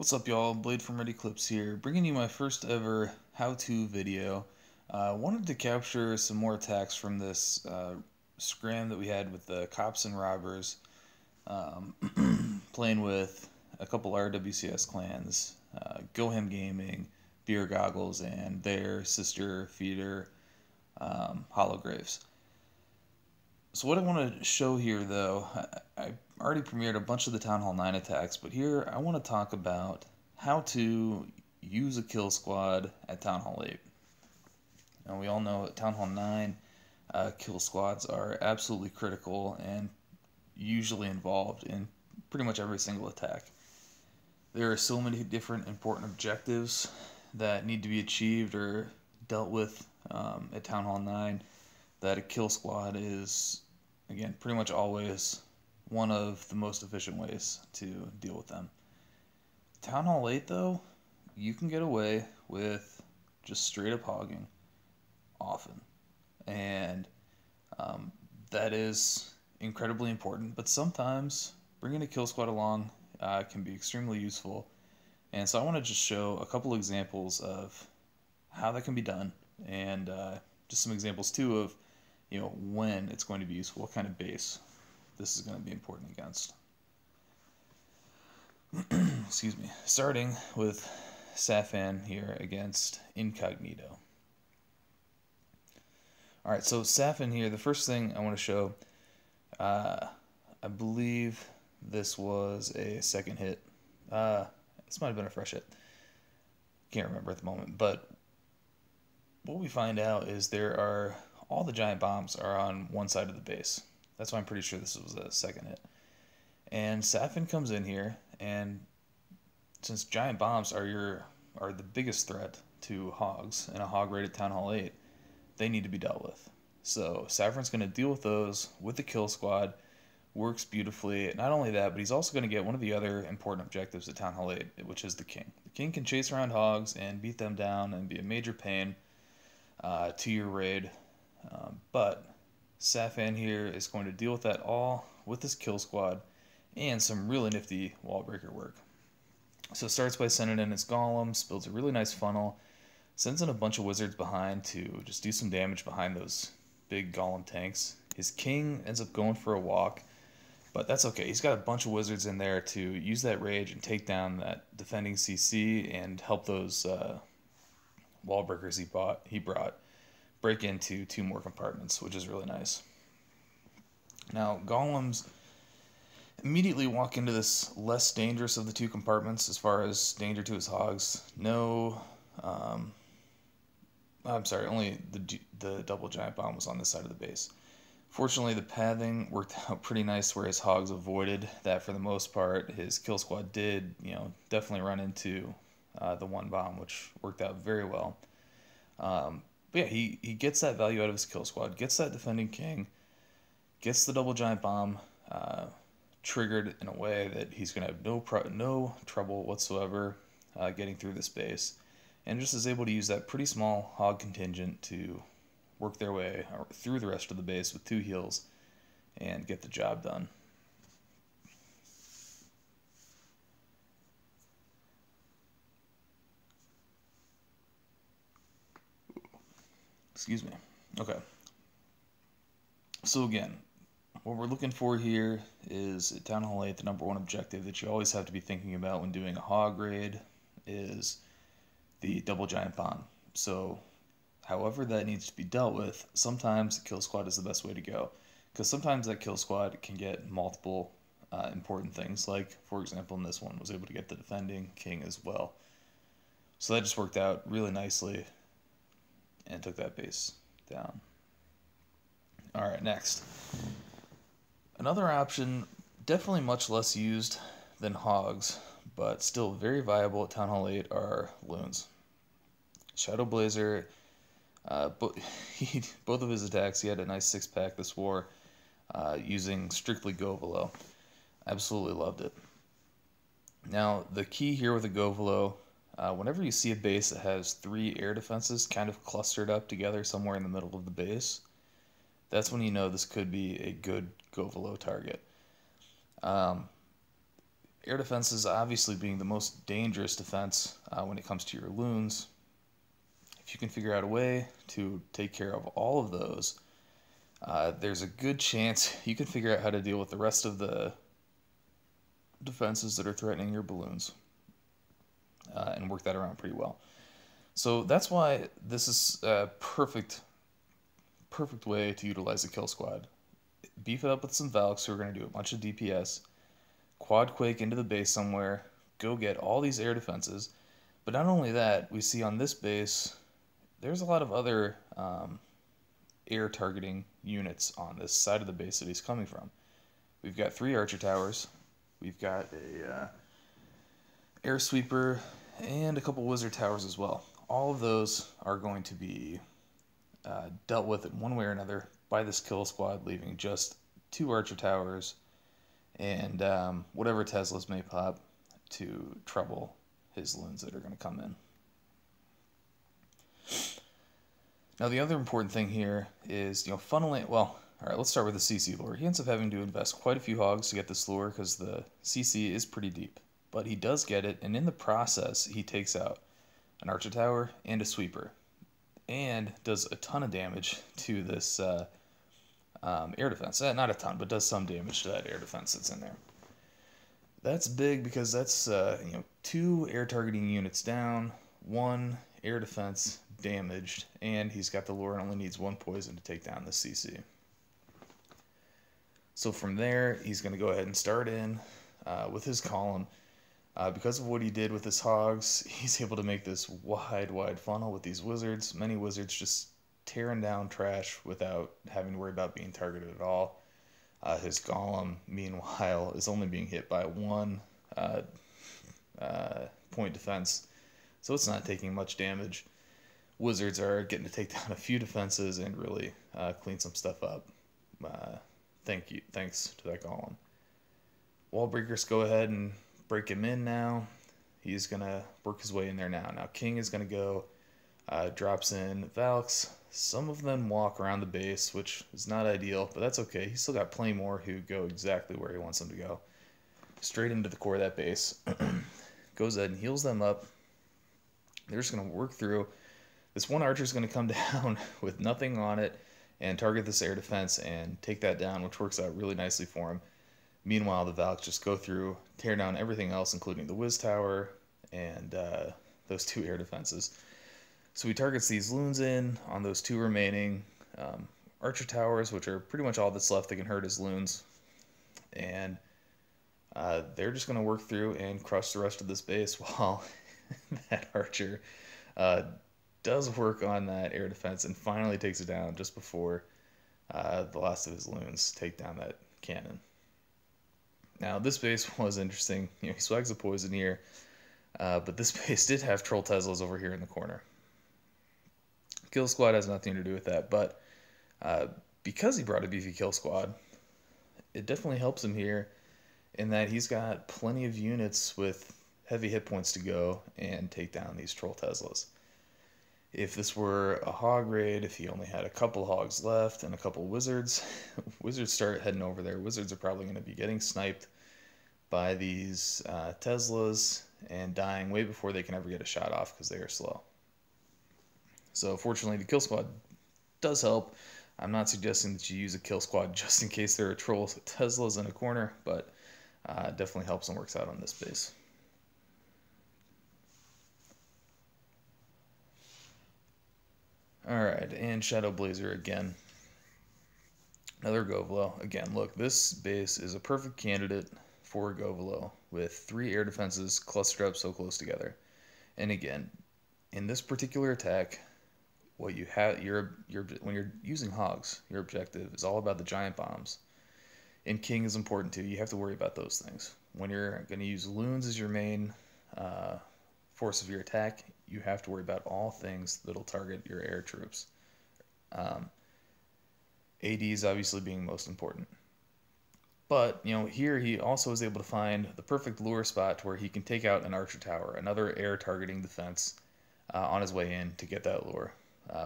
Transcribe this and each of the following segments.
What's up, y'all? Blade from Ready Clips here, bringing you my first ever how-to video. Wanted to capture some more attacks from this scram that we had with the cops and robbers, playing with a couple RWCS clans, Goham Gaming, Beer Goggles, and their sister feeder, Hollowgraves. So what I want to show here, though, I already premiered a bunch of the Town Hall 9 attacks, but here I want to talk about how to use a kill squad at Town Hall 8. Now, we all know at Town Hall 9, kill squads are absolutely critical and usually involved in pretty much every single attack. There are so many different important objectives that need to be achieved or dealt with at Town Hall 9 that a kill squad is, again, pretty much always one of the most efficient ways to deal with them. Town Hall 8, though, you can get away with just straight up hogging often. And that is incredibly important, but sometimes bringing a kill squad along can be extremely useful. And so I want to just show a couple examples of how that can be done, and just some examples too of when it's going to be useful, what kind of base this is going to be important against. Excuse me. Starting with Safan here against Incognito. Alright, so Safan here, the first thing I want to show, I believe this was a second hit. This might have been a fresh hit. Can't remember at the moment, but what we find out is all the giant bombs are on one side of the base. That's why I'm pretty sure this was a second hit. And Safan comes in here, and since giant bombs are the biggest threat to hogs in a hog raid at Town Hall 8, they need to be dealt with. So Safan's going to deal with those with the kill squad. Works beautifully. Not only that, but he's also going to get one of the other important objectives at Town Hall 8, which is the king. The king can chase around hogs and beat them down and be a major pain to your raid. But Safan here is going to deal with that all with this kill squad and some really nifty wall breaker work. So it starts by sending in his golems, builds a really nice funnel, sends in a bunch of wizards behind to just do some damage behind those big golem tanks. His king ends up going for a walk, but that's okay. He's got a bunch of wizards in there to use that rage and take down that defending CC and help those wall breakers he brought break into two more compartments, which is really nice. Now, golems immediately walk into this less dangerous of the two compartments as far as danger to his hogs. No, I'm sorry, only the double giant bomb was on this side of the base. Fortunately, the pathing worked out pretty nice where his hogs avoided that for the most part. His kill squad did, definitely run into the one bomb, which worked out very well. But yeah, he gets that value out of his kill squad, gets that defending king, gets the double giant bomb triggered in a way that he's going to have no trouble whatsoever getting through this base, and just is able to use that pretty small hog contingent to work their way through the rest of the base with two heals and get the job done. Excuse me. Okay. So again, what we're looking for here is at Town Hall 8, the number one objective that you always have to be thinking about when doing a hog raid is the double giant bomb. So however that needs to be dealt with, sometimes the kill squad is the best way to go, because sometimes that kill squad can get multiple important things, like for example in this one was able to get the defending king as well. So that just worked out really nicely and took that base down. Alright, next. Another option, definitely much less used than hogs, but still very viable at Town Hall 8, are loons. Shadow Blazer, both of his attacks, he had a nice six-pack this war using strictly Govolo. Absolutely loved it. Now, the key here with a Govolo, whenever you see a base that has 3 air defenses kind of clustered up together somewhere in the middle of the base, that's when you know this could be a good Govolo target. Air defenses obviously being the most dangerous defense when it comes to your loons. If you can figure out a way to take care of all of those, there's a good chance you can figure out how to deal with the rest of the defenses that are threatening your balloons and work that around pretty well. So that's why this is a perfect way to utilize the kill squad. Beef it up with some Valks who are going to do a bunch of DPS, quad quake into the base somewhere, go get all these air defenses. But not only that, we see on this base, there's a lot of other air targeting units on this side of the base that he's coming from. We've got 3 archer towers, we've got a air sweeper, and a couple wizard towers as well. All of those are going to be dealt with in one way or another by this kill squad, leaving just 2 archer towers and whatever Teslas may pop to trouble his loons that are going to come in. Now the other important thing here is, funneling, well, alright, let's start with the CC lure. He ends up having to invest quite a few hogs to get this lure because the CC is pretty deep. But he does get it, and in the process, he takes out an archer tower and a sweeper, and does a ton of damage to this air defense. Not a ton, but does some damage to that air defense that's in there. That's big because that's 2 air targeting units down, 1 air defense damaged, and he's got the lure and only needs 1 poison to take down the CC. So from there, he's going to go ahead and start in with his column. Because of what he did with his hogs, he's able to make this wide funnel with these wizards. Many wizards just tearing down trash without having to worry about being targeted at all. His golem, meanwhile, is only being hit by 1 point defense, so it's not taking much damage. Wizards are getting to take down a few defenses and really clean some stuff up. Thanks to that golem. Wall breakers go ahead and break him in now. He's going to work his way in there now. Now King is going to go, drops in Valks. Some of them walk around the base, which is not ideal, but that's okay. He's still got plenty more who go exactly where he wants them to go. Straight into the core of that base. Goes ahead and heals them up. They're just going to work through. This one archer is going to come down with nothing on it and target this air defense and take that down, which works out really nicely for him. Meanwhile, the Valks just go through, tear down everything else, including the Wiz Tower and those 2 air defenses. So he targets these loons in on those 2 remaining archer towers, which are pretty much all that's left that can hurt his loons. And they're just going to work through and crush the rest of this base while that archer does work on that air defense and finally takes it down just before the last of his loons take down that cannon. Now, this base was interesting. He swags a poison here, but this base did have Troll Teslas over here in the corner. Kill Squad has nothing to do with that, but because he brought a beefy Kill Squad, it definitely helps him here in that he's got plenty of units with heavy hit points to go and take down these Troll Teslas. If this were a hog raid, if he only had a couple hogs left and a couple wizards, wizards start heading over there. Wizards are probably going to be getting sniped by these Teslas and dying way before they can ever get a shot off because they are slow. So fortunately, the kill squad does help. I'm not suggesting that you use a kill squad just in case there are troll Teslas in a corner, but definitely helps and works out on this base. Alright, and Shadow Blazer again. Another Govelo. Again, look, this base is a perfect candidate for a Govelo with 3 air defenses clustered up so close together. And again, in this particular attack, what you have, when you're using hogs, your objective is all about the giant bombs. And King is important too. You have to worry about those things. When you're going to use loons as your main force of your attack, you have to worry about all things that'll target your air troops. ADs obviously being most important. But, here he also is able to find the perfect lure spot to where he can take out an archer tower, another air targeting defense, on his way in to get that lure,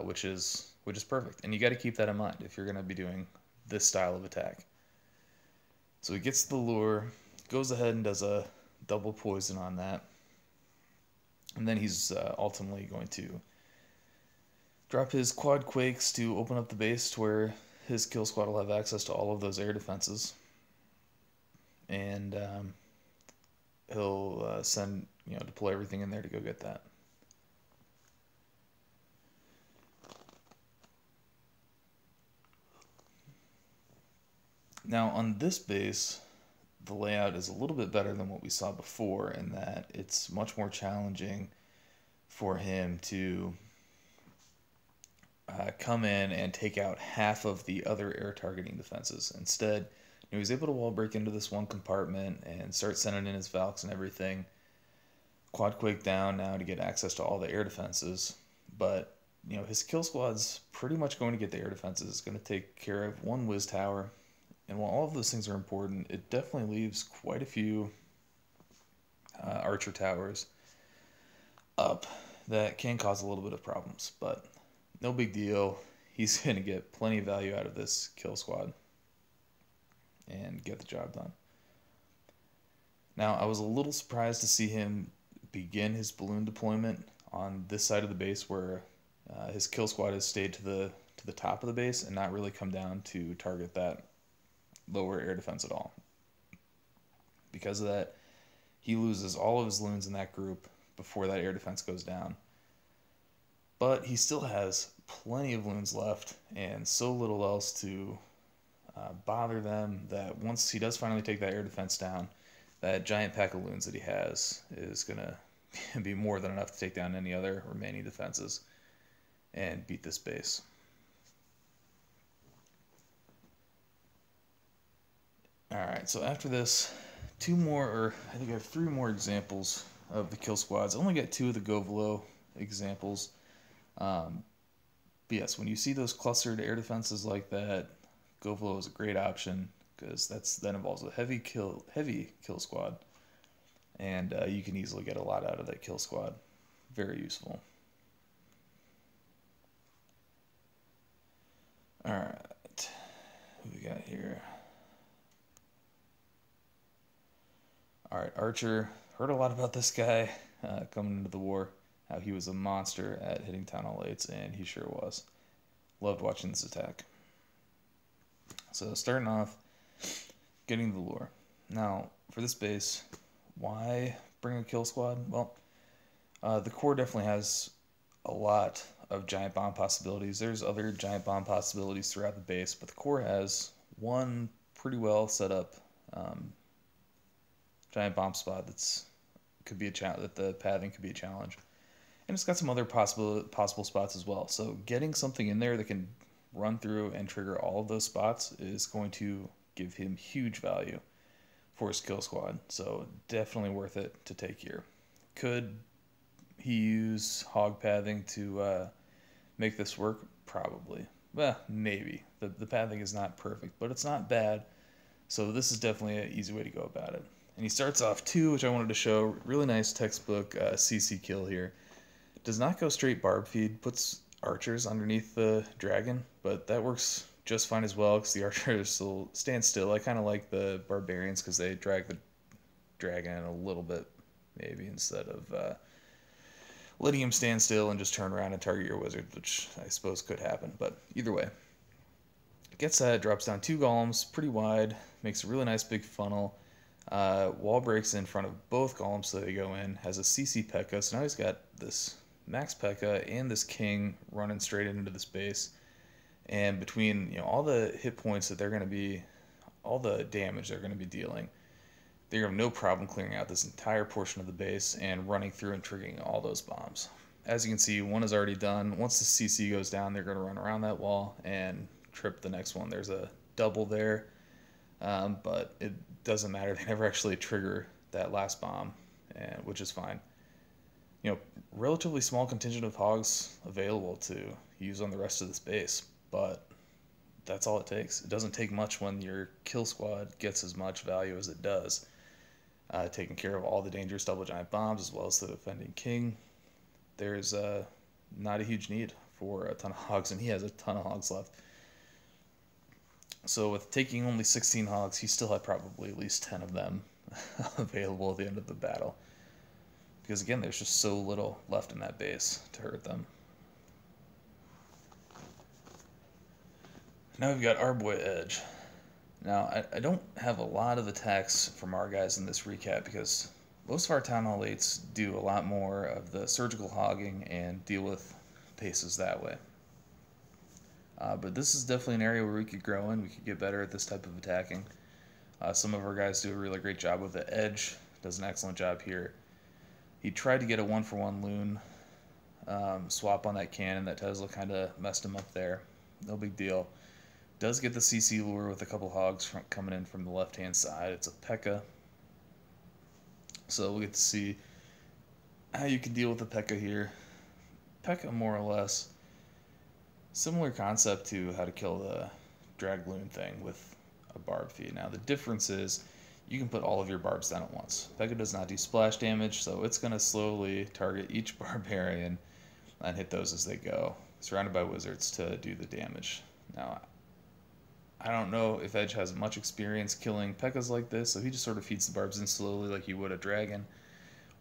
which is perfect. And you got to keep that in mind if you're going to be doing this style of attack. So he gets the lure, goes ahead and does a double poison on that. And then he's ultimately going to drop his quad quakes to open up the base to where his kill squad will have access to all of those air defenses. And he'll deploy everything in there to go get that. Now on this base, the layout is a little bit better than what we saw before in that it's much more challenging for him to come in and take out half of the other air targeting defenses. Instead, he was able to wall break into this one compartment and start sending in his Valks and everything. Quad Quake down now to get access to all the air defenses, but his kill squad's pretty much going to get the air defenses. It's going to take care of one Wiz Tower. And while all of those things are important, it definitely leaves quite a few archer towers up that can cause a little bit of problems. But no big deal. He's going to get plenty of value out of this kill squad and get the job done. Now, I was a little surprised to see him begin his balloon deployment on this side of the base where his kill squad has stayed to the top of the base and not really come down to target that lower air defense at all. Because of that, he loses all of his loons in that group before that air defense goes down. But he still has plenty of loons left and so little else to bother them that once he does finally take that air defense down, that giant pack of loons that he has is going to be more than enough to take down any other remaining defenses and beat this base. Alright, so after this, I have 3 more examples of the kill squads. I only got 2 of the Govlo examples. But yes, when you see those clustered air defenses like that, Govlo is a great option because that involves a heavy kill squad, and you can easily get a lot out of that kill squad. Very useful. Alright, who we got here? Alright, Archer. Heard a lot about this guy coming into the war. How he was a monster at hitting Town Hall 8s, and he sure was. Loved watching this attack. So starting off, getting the lure. Now, for this base, why bring a kill squad? Well, the core definitely has a lot of giant bomb possibilities. There's other giant bomb possibilities throughout the base, but the core has one pretty well set up giant bomb spot that the pathing could be a challenge. And it's got some other possible spots as well. So getting something in there that can run through and trigger all of those spots is going to give him huge value for his kill squad. So definitely worth it to take here. Could he use hog pathing to make this work? Probably. Well, maybe. The pathing is not perfect, but it's not bad. So this is definitely an easy way to go about it. And he starts off 2, which I wanted to show. Really nice textbook CC kill here. Does not go straight barb feed, puts archers underneath the dragon, but that works just fine as well because the archers will stand still. I kind of like the barbarians because they drag the dragon a little bit, maybe, instead of letting him stand still and just turn around and target your wizard, which I suppose could happen, but either way. Gets that, drops down 2 golems, pretty wide, makes a really nice big funnel. Wall breaks in front of both golems so they go in, has a CC P.E.K.K.A, so now he's got this max P.E.K.K.A and this king running straight into this base. And between all the hit points that they're going to be, all the damage they're going to be dealing, they're going to have no problem clearing out this entire portion of the base and running through and triggering all those bombs. As you can see, one is already done. Once the CC goes down, they're going to run around that wall and trip the next one. There's a double there, but it doesn't matter. They never actually trigger that last bomb, which is fine. Relatively small contingent of hogs available to use on the rest of this base, but that's all it takes. It doesn't take much when your kill squad gets as much value as it does. Taking care of all the dangerous double giant bombs as well as the defending king. There's not a huge need for a ton of hogs, and he has a ton of hogs left. So with taking only 16 hogs, he still had probably at least 10 of them available at the end of the battle. Because again, there's just so little left in that base to hurt them. Now we've got our boy Edge. Now, I don't have a lot of attacks from our guys in this recap because most of our Town Hall 8s do a lot more of the surgical hogging and deal with bases that way. But this is definitely an area where we could grow in. We could get better at this type of attacking. Some of our guys do a really great job with it. Edge does an excellent job here. He tried to get a 1-for-1 loon swap on that cannon. That Tesla kind of messed him up there. No big deal. Does get the CC lure with a couple hogs coming in from the left-hand side. It's a P.E.K.K.A. So we'll get to see how you can deal with the P.E.K.K.A. here. P.E.K.K.A. more or less similar concept to how to kill the drag loon thing with a barb feed. Now the difference is you can put all of your barbs down at once. P.E.K.K.A. does not do splash damage, so it's going to slowly target each barbarian and hit those as they go, surrounded by wizards to do the damage. Now, I don't know if Edge has much experience killing P.E.K.K.A.s like this, so he just sort of feeds the barbs in slowly like you would a dragon.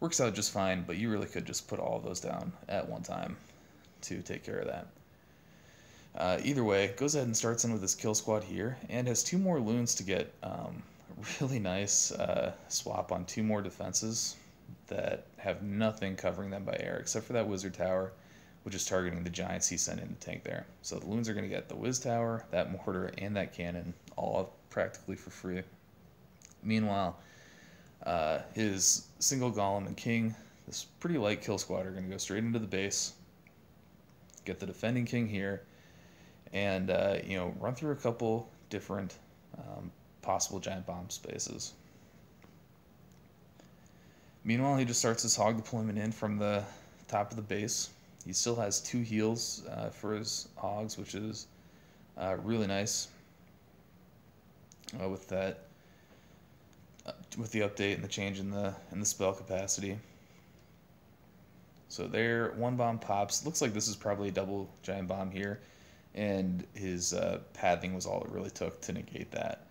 Works out just fine, but you really could just put all of those down at one time to take care of that. Either way, goes ahead and starts in with his kill squad here, and has 2 more loons to get a really nice swap on 2 more defenses that have nothing covering them by air, except for that wizard tower, which is targeting the giants he sent in to tank there. So the loons are going to get the Wiz Tower, that mortar, and that cannon, all practically for free. Meanwhile, his single golem and king, this pretty light kill squad, are going to go straight into the base, get the defending king here, and run through a couple different possible giant bomb spaces. Meanwhile, he just starts his hog deployment in from the top of the base. He still has 2 heals for his hogs, which is really nice. With that, with the update and the change in the spell capacity. So there, 1 bomb pops. Looks like this is probably a double giant bomb here, and his pathing was all it really took to negate that.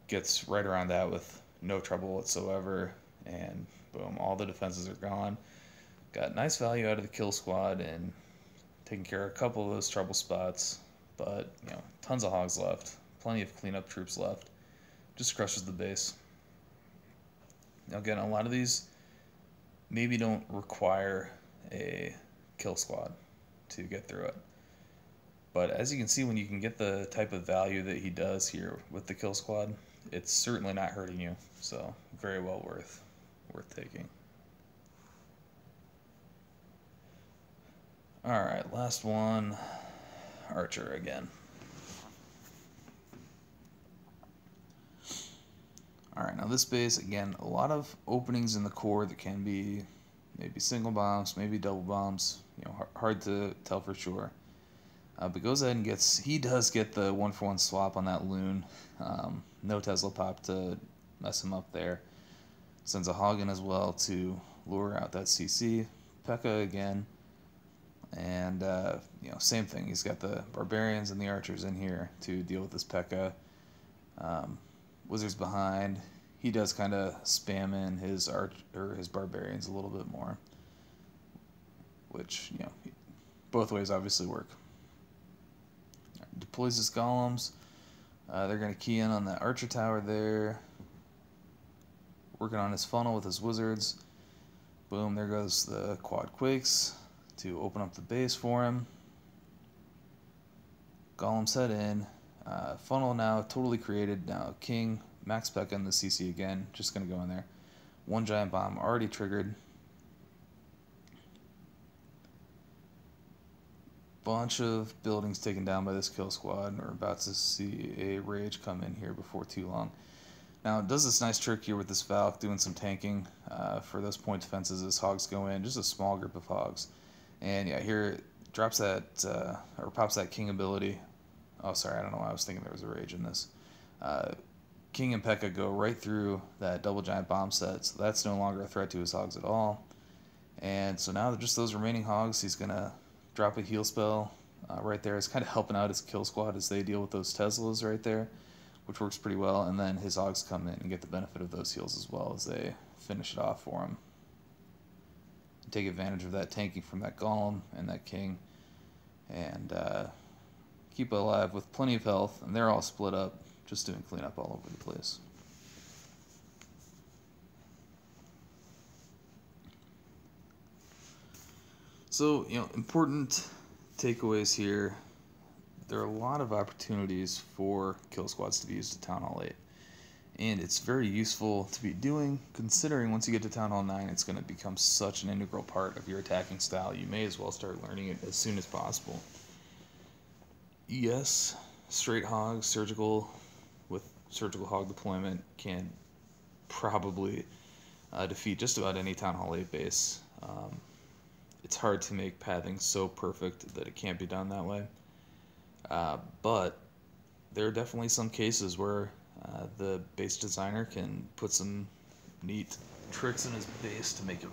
Gets right around that with no trouble whatsoever, and boom, all the defenses are gone. Got nice value out of the kill squad and taking care of a couple of those trouble spots, but tons of hogs left, plenty of cleanup troops left. Just crushes the base. Now again, a lot of these maybe don't require a kill squad to get through it. But as you can see, when you can get the type of value that he does here with the kill squad, it's certainly not hurting you. So very well worth taking. Alright, last one. Archer again. Alright, now this base, again, a lot of openings in the core that can be maybe single bombs, maybe double bombs. Hard to tell for sure. But goes ahead and he does get the 1-for-1 swap on that loon. No Tesla pop to mess him up there. Sends a hog in as well to lure out that CC. P.E.K.K.A. again. And, same thing. He's got the barbarians and the archers in here to deal with this P.E.K.K.A. Wizards behind. He does kind of spam in his his barbarians a little bit more, which both ways obviously work. Deploys his golems. They're going to key in on the archer tower there. Working on his funnel with his wizards. Boom! There goes the quad quakes to open up the base for him. Golems head in. Funnel now totally created. Now king, max P.E.K.K.A. and the CC again. Just going to go in there. 1 giant bomb already triggered. Bunch of buildings taken down by this kill squad, and we're about to see a rage come in here before too long. Now it does this nice trick here with this Valk, doing some tanking for those point defenses as hogs go in, just a small group of hogs. And yeah, here it drops that, or pops that king ability. Oh, sorry, I don't know why I was thinking there was a rage in this. King and P.E.K.K.A. go right through that double giant bomb set, so that's no longer a threat to his hogs at all. And so now just those remaining hogs, he's going to drop a heal spell right there. It's kind of helping out his kill squad as they deal with those Teslas right there. which works pretty well, and then his Hogs come in and get the benefit of those heals as well as they finish it off for him. Take advantage of that tanking from that Golem and that King, and keep it alive with plenty of health, and they're all split up, just doing cleanup all over the place. So, important takeaways here. There are a lot of opportunities for kill squads to be used at Town Hall 8. And it's very useful to be doing, considering once you get to Town Hall 9, it's going to become such an integral part of your attacking style. You may as well start learning it as soon as possible. Yes, straight hogs, surgical, with surgical hog deployment, can probably defeat just about any Town Hall 8 base. It's hard to make pathing so perfect that it can't be done that way. But there are definitely some cases where the base designer can put some neat tricks in his base to make it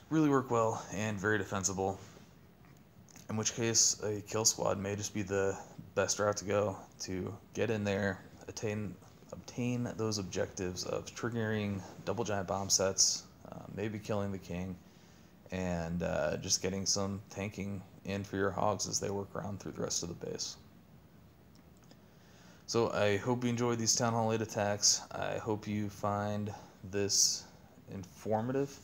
really work well and very defensible. In which case, a kill squad may just be the best route to go to get in there, obtain those objectives of triggering double giant bomb sets, maybe killing the king, and just getting some tanking in for your hogs as they work around through the rest of the base. So I hope you enjoyed these Town Hall 8 attacks. I hope you find this informative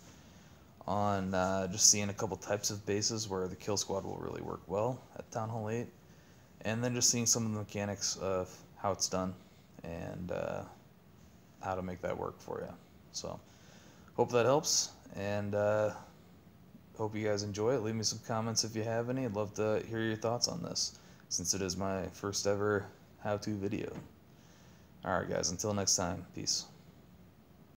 on just seeing a couple types of bases where the kill squad will really work well at Town Hall 8, and then just seeing some of the mechanics of how it's done and how to make that work for you. So hope that helps, and hope you guys enjoy it. Leave me some comments if you have any. I'd love to hear your thoughts on this, since it is my first ever how-to video. Alright guys, until next time, peace.